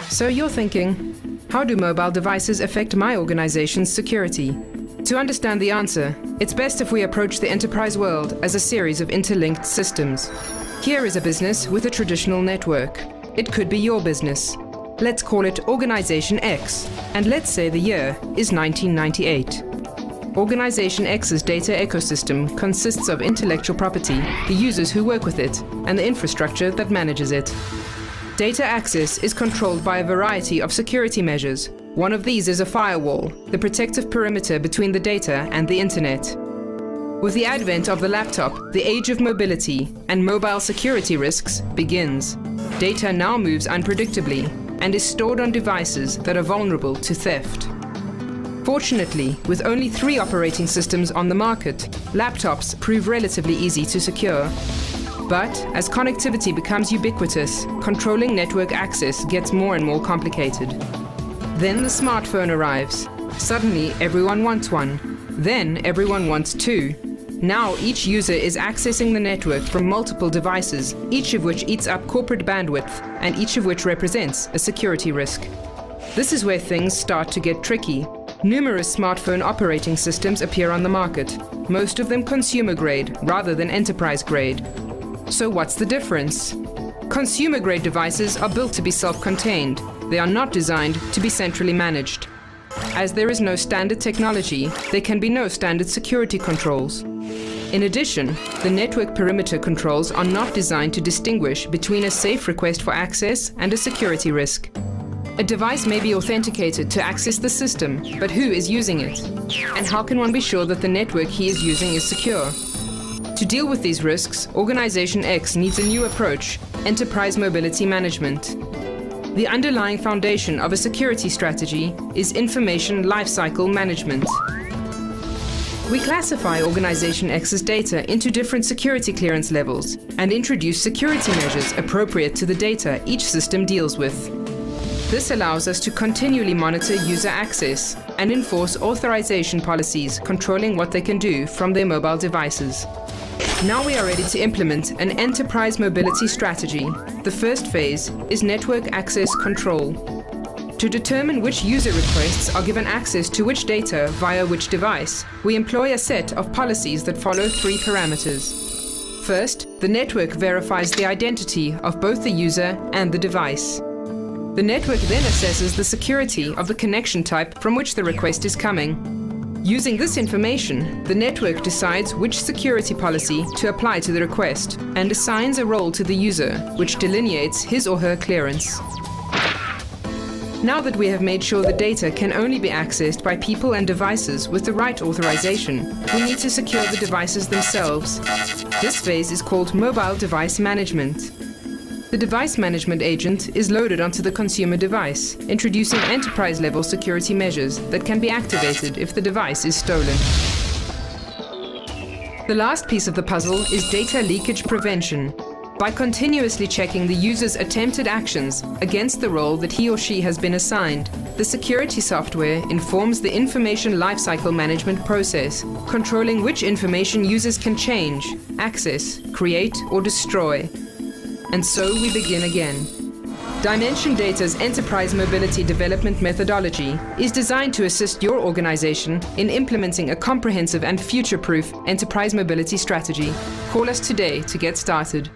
So you're thinking, how do mobile devices affect my organization's security? To understand the answer, it's best if we approach the enterprise world as a series of interlinked systems. Here is a business with a traditional network. It could be your business. Let's call it Organization X, and let's say the year is 1998. Organization X's data ecosystem consists of intellectual property, the users who work with it, and the infrastructure that manages it. Data access is controlled by a variety of security measures. One of these is a firewall, the protective perimeter between the data and the internet. With the advent of the laptop, the age of mobility and mobile security risks begins. Data now moves unpredictably and is stored on devices that are vulnerable to theft. Fortunately, with only 3 operating systems on the market, laptops prove relatively easy to secure. But as connectivity becomes ubiquitous, controlling network access gets more and more complicated. Then the smartphone arrives. Suddenly, everyone wants one. Then everyone wants 2. Now each user is accessing the network from multiple devices, each of which eats up corporate bandwidth, and each of which represents a security risk. This is where things start to get tricky. Numerous smartphone operating systems appear on the market, most of them consumer-grade rather than enterprise-grade. So what's the difference? Consumer-grade devices are built to be self-contained. They are not designed to be centrally managed. As there is no standard technology, there can be no standard security controls. In addition, the network perimeter controls are not designed to distinguish between a safe request for access and a security risk. A device may be authenticated to access the system, but who is using it? And how can one be sure that the network he is using is secure? To deal with these risks, Organization X needs a new approach: enterprise mobility management. The underlying foundation of a security strategy is information lifecycle management. We classify Organization X's data into different security clearance levels and introduce security measures appropriate to the data each system deals with. This allows us to continually monitor user access and enforce authorization policies controlling what they can do from their mobile devices. Now we are ready to implement an enterprise mobility strategy. The first phase is network access control. To determine which user requests are given access to which data via which device, we employ a set of policies that follow 3 parameters. First, the network verifies the identity of both the user and the device. The network then assesses the security of the connection type from which the request is coming. Using this information, the network decides which security policy to apply to the request and assigns a role to the user, which delineates his or her clearance. Now that we have made sure the data can only be accessed by people and devices with the right authorization, we need to secure the devices themselves. This phase is called mobile device management. The device management agent is loaded onto the consumer device, introducing enterprise-level security measures that can be activated if the device is stolen. The last piece of the puzzle is data leakage prevention. By continuously checking the user's attempted actions against the role that he or she has been assigned, the security software informs the information lifecycle management process, controlling which information users can change, access, create, or destroy. And so we begin again. Dimension Data's enterprise mobility development methodology is designed to assist your organization in implementing a comprehensive and future-proof enterprise mobility strategy. Call us today to get started.